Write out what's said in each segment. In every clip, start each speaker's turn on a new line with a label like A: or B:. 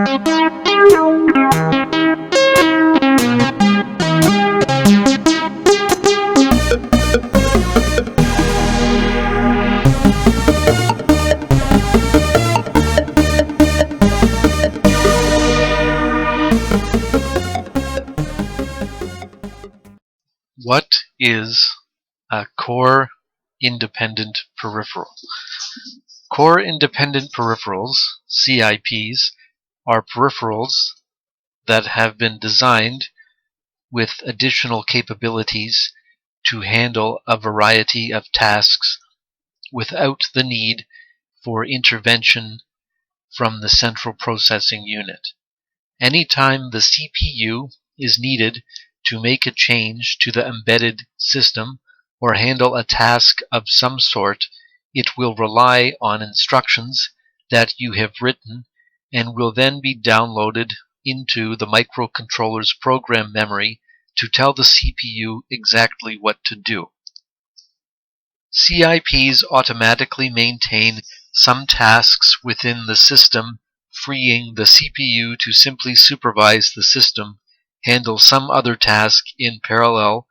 A: What is a core-independent peripheral? Core-independent peripherals, CIPs, are peripherals that have been designed with additional capabilities to handle a variety of tasks without the need for intervention from the central processing unit. Anytime the CPU is needed to make a change to the embedded system or handle a task of some sort, it will rely on instructions that you have written and will then be downloaded into the microcontroller's program memory to tell the CPU exactly what to do. CIPs automatically maintain some tasks within the system, freeing the CPU to simply supervise the system, handle some other task in parallel,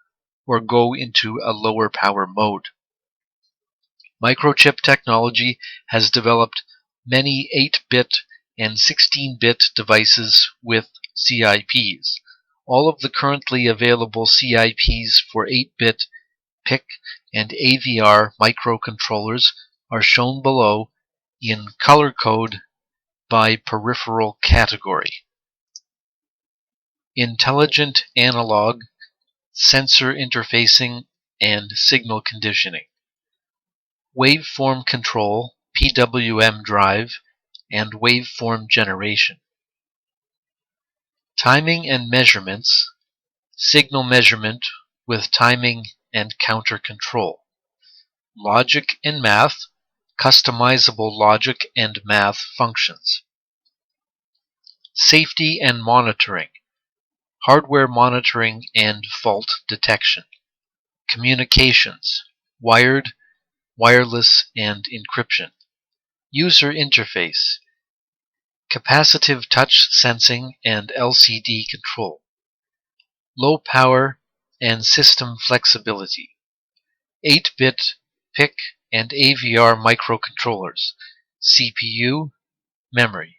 A: or go into a lower power mode. Microchip technology has developed many 8-bit and 16-bit devices with CIPs. All of the currently available CIPs for 8-bit PIC and AVR microcontrollers are shown below in color code by peripheral category. Intelligent analog, sensor interfacing and signal conditioning, waveform control, PWM drive, and waveform generation, timing and measurements, signal measurement with timing and counter control, logic and math, customizable logic and math functions, safety and monitoring, hardware monitoring and fault detection, communications, wired, wireless, and encryption, user interface, capacitive touch sensing and LCD control, low power and system flexibility, 8-bit PIC and AVR microcontrollers, CPU, memory,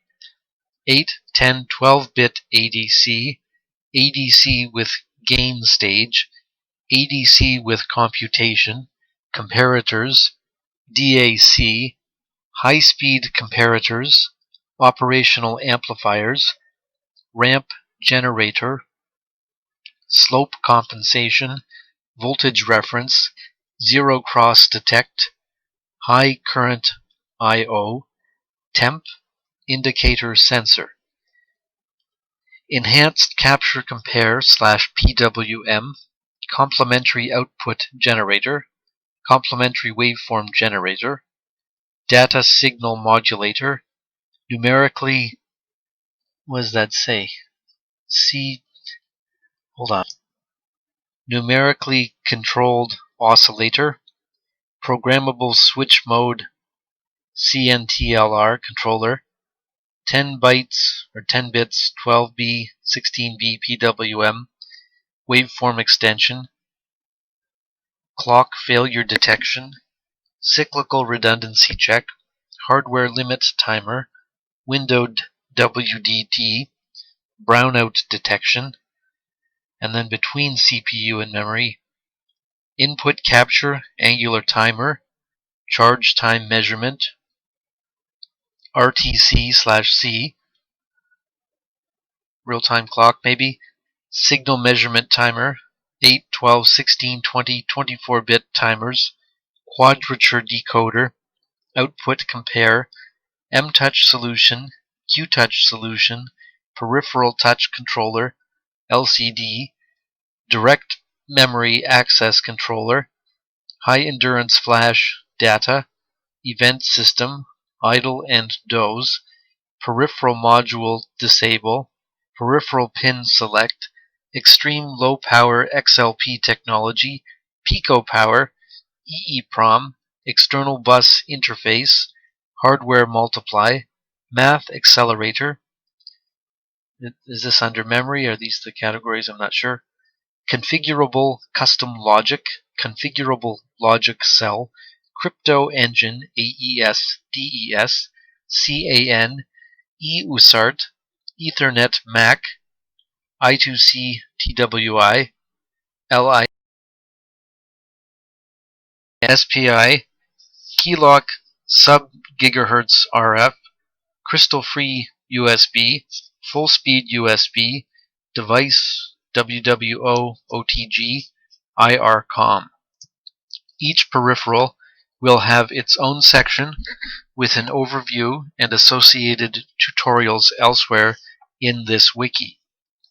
A: 8, 10, 12-bit ADC, ADC with gain stage, ADC with computation, comparators, DAC, high-speed comparators, operational amplifiers, ramp generator, slope compensation, voltage reference, zero cross detect, high current I/O, temp, indicator sensor, enhanced capture compare /PWM, complementary output generator, complementary waveform generator, data signal modulator, numerically, what does that say? Numerically controlled oscillator, programmable switch mode CNTLR controller, 10 bytes or 10 bits, 12B, 16B PWM, waveform extension, clock failure detection, cyclical redundancy check, hardware limit timer, windowed WDT, brownout detection, and then between CPU and memory, input capture, angular timer, charge time measurement, RTC/C, real-time clock maybe, signal measurement timer, 8, 12, 16, 20, 24-bit timers, quadrature decoder, output compare, M-touch solution, Q-touch solution, peripheral touch controller, LCD, direct memory access controller, high endurance flash data, event system, idle and doze, peripheral module disable, peripheral pin select, extreme low power XLP technology, pico power, EEPROM, external bus interface, hardware multiply, math accelerator, Is this under memory? Are these the categories? I'm not sure. Configurable custom logic, configurable logic cell, crypto engine, AES, DES, CAN, eUSART, Ethernet MAC, I2C TWI, LI, SPI, Keylock sub-gigahertz RF, crystal-free USB, full-speed USB, device WWO OTG, IR-COM. Each peripheral will have its own section with an overview and associated tutorials elsewhere in this wiki.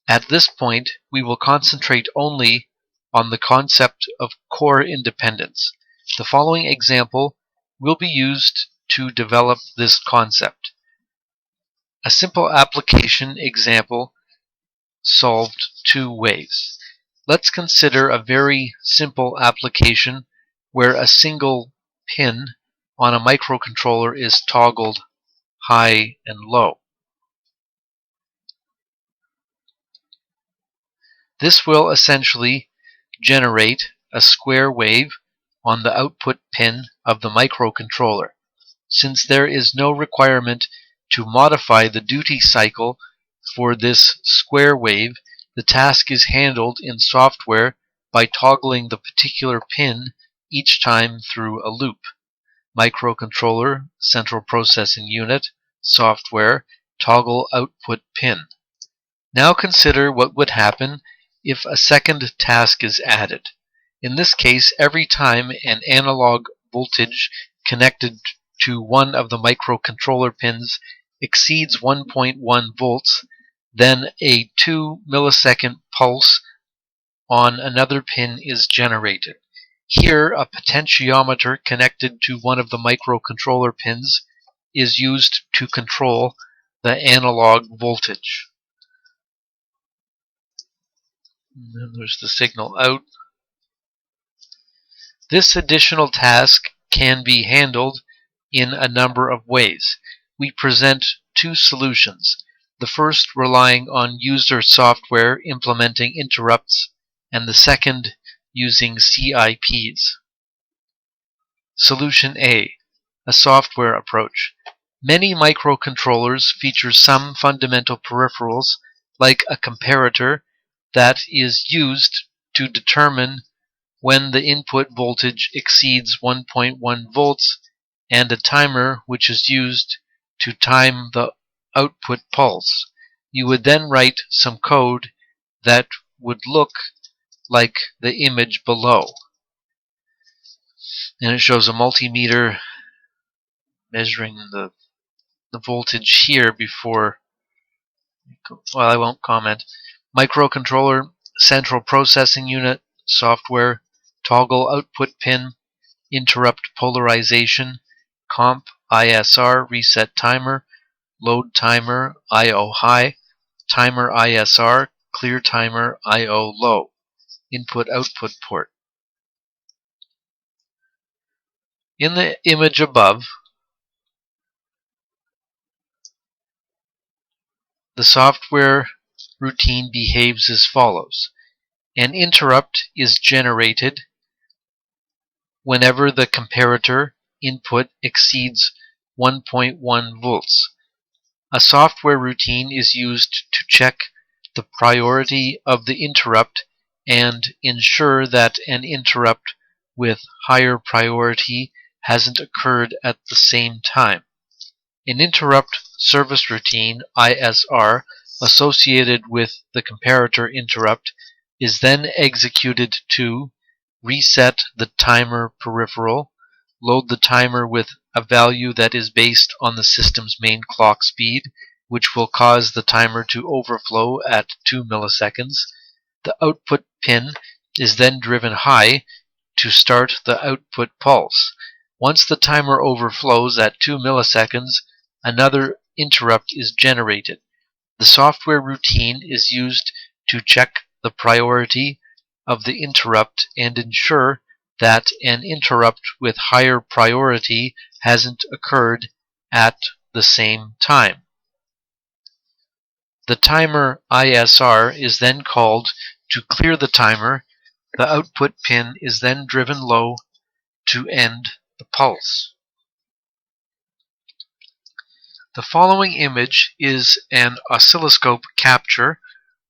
A: At this point, we will concentrate only on the concept of core independence. The following example will be used to develop this concept. A simple application example solved two ways. Let's consider a very simple application where a single pin on a microcontroller is toggled high and low. This will essentially generate a square wave on the output pin of the microcontroller. Since there is no requirement to modify the duty cycle for this square wave, the task is handled in software by toggling the particular pin each time through a loop. Microcontroller, central processing unit, software, toggle output pin. Now consider what would happen if a second task is added. In this case, every time an analog voltage connected to one of the microcontroller pins exceeds 1.1 volts, then a 2 millisecond pulse on another pin is generated. Here, a potentiometer connected to one of the microcontroller pins is used to control the analog voltage. And then there's the signal out. This additional task can be handled in a number of ways. We present two solutions. The first relying on user software implementing interrupts, and the second using CIPs. Solution A, a software approach. Many microcontrollers feature some fundamental peripherals, like a comparator, that is used to determine when the input voltage exceeds 1.1 volts, and a timer which is used to time the output pulse. You would then write some code that would look like the image below. And it shows a multimeter measuring the voltage here before, well, I won't comment. Microcontroller, central processing unit, software, toggle output pin, interrupt polarization, comp, ISR, reset timer, load timer, IO high, timer ISR, clear timer, IO low, input-output port. In the image above, the software routine behaves as follows. An interrupt is generated whenever the comparator input exceeds 1.1 volts. A software routine is used to check the priority of the interrupt and ensure that an interrupt with higher priority hasn't occurred at the same time. An interrupt service routine, ISR, associated with the comparator interrupt is then executed to reset the timer peripheral, load the timer with a value that is based on the system's main clock speed, which will cause the timer to overflow at 2 milliseconds. The output pin is then driven high to start the output pulse. Once the timer overflows at 2 milliseconds, another interrupt is generated. The software routine is used to check the priority of the interrupt and ensure that an interrupt with higher priority hasn't occurred at the same time. The timer ISR is then called to clear the timer. The output pin is then driven low to end the pulse. The following image is an oscilloscope capture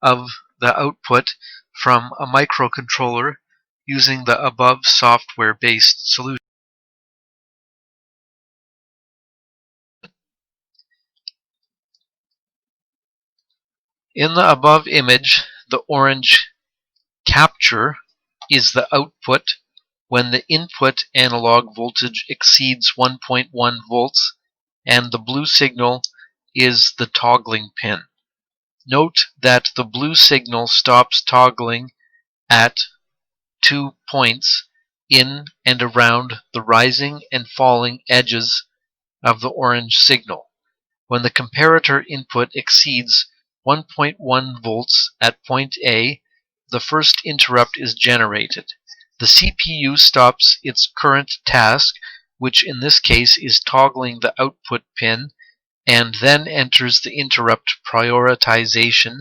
A: of the output from a microcontroller using the above software-based solution. In the above image, the orange capture is the output when the input analog voltage exceeds 1.1 volts, and the blue signal is the toggling pin. Note that the blue signal stops toggling at 2 points in and around the rising and falling edges of the orange signal. When the comparator input exceeds 1.1 volts at point A, the first interrupt is generated. The CPU stops its current task, which in this case is toggling the output pin, and then enters the interrupt prioritization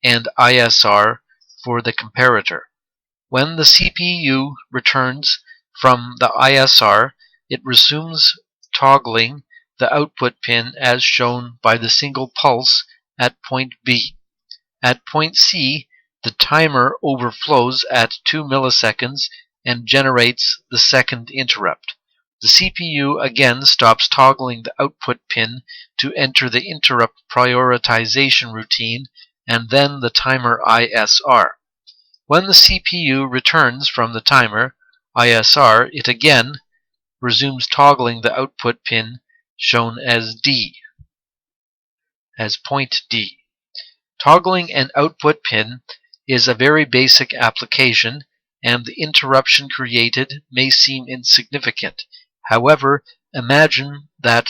A: and ISR for the comparator. When the CPU returns from the ISR, it resumes toggling the output pin as shown by the single pulse at point B. At point C, the timer overflows at 2 milliseconds and generates the second interrupt. The CPU again stops toggling the output pin to enter the interrupt prioritization routine and then the timer ISR. When the CPU returns from the timer ISR, it again resumes toggling the output pin shown as D, as point D. Toggling an output pin is a very basic application, and the interruption created may seem insignificant. However, imagine that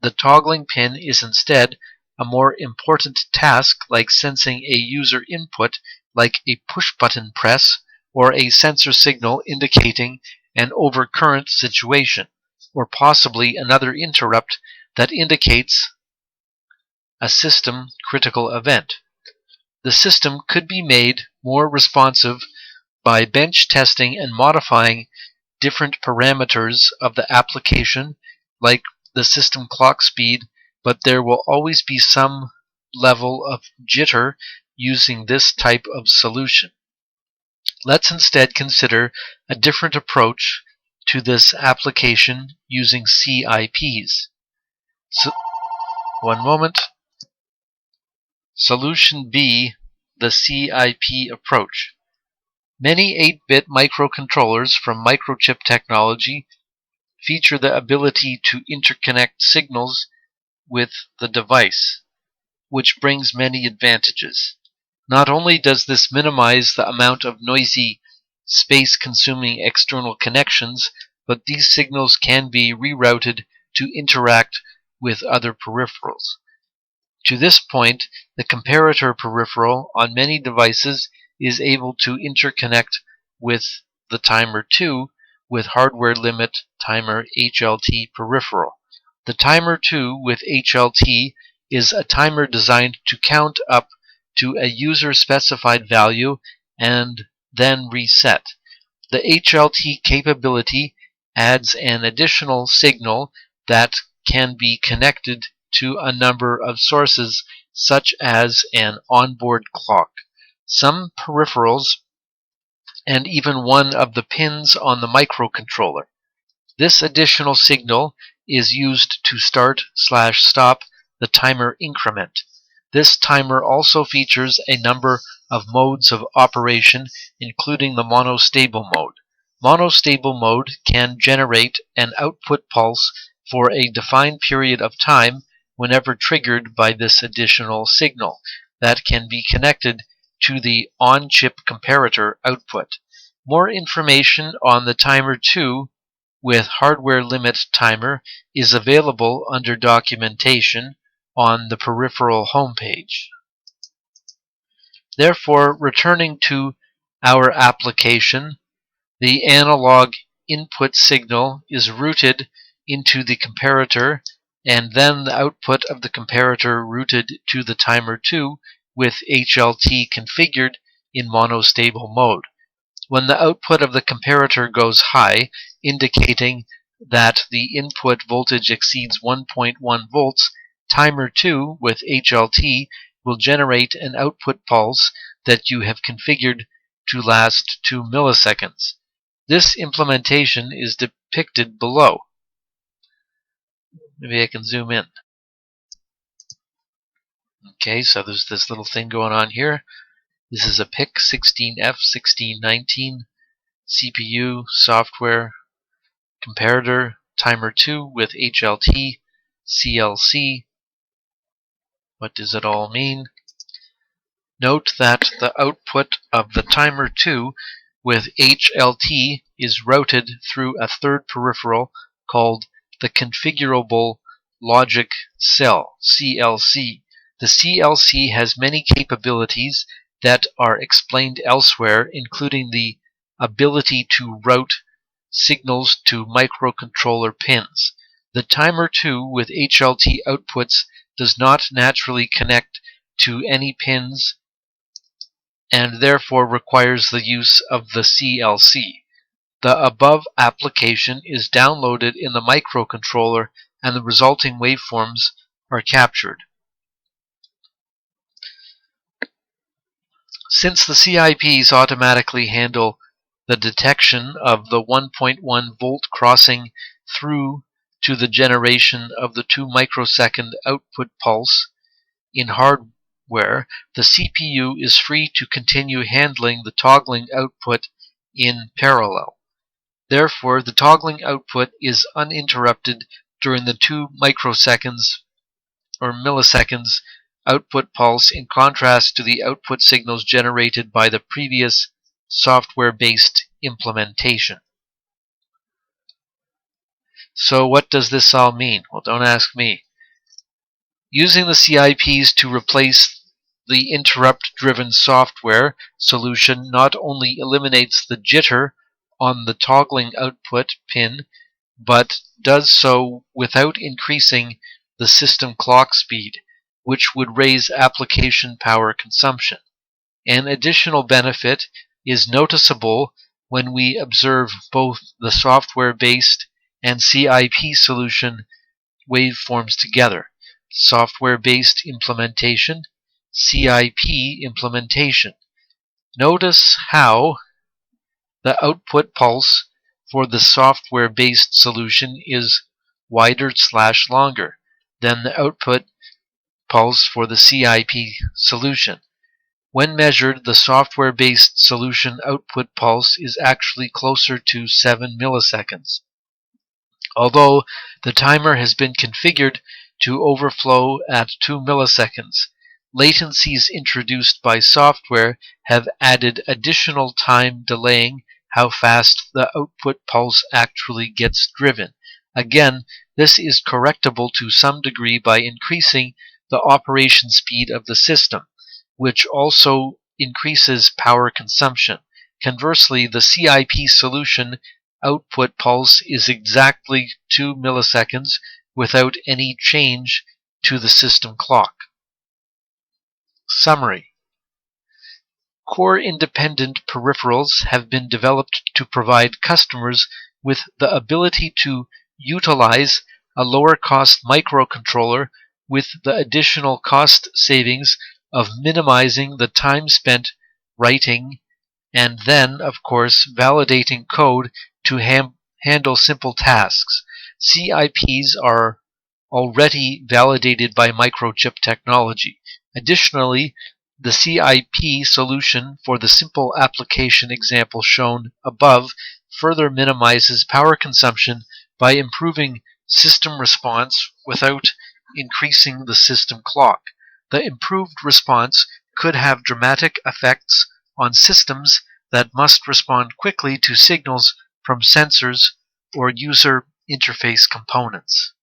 A: the toggling pin is instead a more important task, like sensing a user input like a push-button press or a sensor signal indicating an overcurrent situation, or possibly another interrupt that indicates a system critical event. The system could be made more responsive by bench testing and modifying different parameters of the application, like the system clock speed, but there will always be some level of jitter using this type of solution. Let's instead consider a different approach to this application using CIPs. One moment. Solution B, the CIP approach. Many 8-bit microcontrollers from microchip technology feature the ability to interconnect signals with the device, which brings many advantages. Not only does this minimize the amount of noisy, space-consuming external connections, but these signals can be rerouted to interact with other peripherals. To this point, the comparator peripheral on many devices is able to interconnect with the timer 2 with hardware limit timer HLT peripheral. The timer 2 with HLT is a timer designed to count up to a user-specified value and then reset. The HLT capability adds an additional signal that can be connected to a number of sources, such as an onboard clock, some peripherals, and even one of the pins on the microcontroller. This additional signal is used to start/stop the timer increment. This timer also features a number of modes of operation, including the monostable mode. Monostable mode can generate an output pulse for a defined period of time whenever triggered by this additional signal that can be connected to the on-chip comparator output. More information on the timer 2 with hardware limit timer is available under documentation on the peripheral homepage. Therefore, returning to our application, the analog input signal is routed into the comparator, and then the output of the comparator routed to the timer 2 with HLT configured in monostable mode. When the output of the comparator goes high, indicating that the input voltage exceeds 1.1 volts, timer 2 with HLT will generate an output pulse that you have configured to last 2 milliseconds. This implementation is depicted below. Maybe I can zoom in. Okay, so there's this little thing going on here. This is a PIC 16F1619 CPU software comparator, timer 2 with HLT, CLC. What does it all mean? Note that the output of the timer 2 with HLT is routed through a third peripheral called the configurable logic cell, CLC. The CLC has many capabilities that are explained elsewhere, including the ability to route signals to microcontroller pins. The timer 2 with HLT outputs does not naturally connect to any pins and therefore requires the use of the CLC. The above application is downloaded in the microcontroller and the resulting waveforms are captured. Since the CIPs automatically handle the detection of the 1.1 volt crossing through to the generation of the 2 microsecond output pulse in hardware, the CPU is free to continue handling the toggling output in parallel. Therefore, the toggling output is uninterrupted during the 2 microseconds or milliseconds output pulse, in contrast to the output signals generated by the previous software-based implementation. So what does this all mean? Well, don't ask me. Using the CIPs to replace the interrupt-driven software solution not only eliminates the jitter on the toggling output pin, but does so without increasing the system clock speed, which would raise application power consumption. An additional benefit is noticeable when we observe both the software-based and CIP solution waveforms together. Software-based implementation, CIP implementation. Notice how the output pulse for the software-based solution is wider/longer than the output pulse for the CIP solution. When measured, the software-based solution output pulse is actually closer to 7 milliseconds. Although the timer has been configured to overflow at 2 milliseconds, latencies introduced by software have added additional time delaying how fast the output pulse actually gets driven. Again, this is correctable to some degree by increasing the operation speed of the system, which also increases power consumption. Conversely, the CIP solution output pulse is exactly 2 milliseconds without any change to the system clock. Summary. Core-independent peripherals have been developed to provide customers with the ability to utilize a lower-cost microcontroller with the additional cost savings of minimizing the time spent writing and then, of course, validating code to handle simple tasks. CIPs are already validated by microchip technology. Additionally, the CIP solution for the simple application example shown above further minimizes power consumption by improving system response without increasing the system clock. The improved response could have dramatic effects on systems that must respond quickly to signals from sensors or user interface components.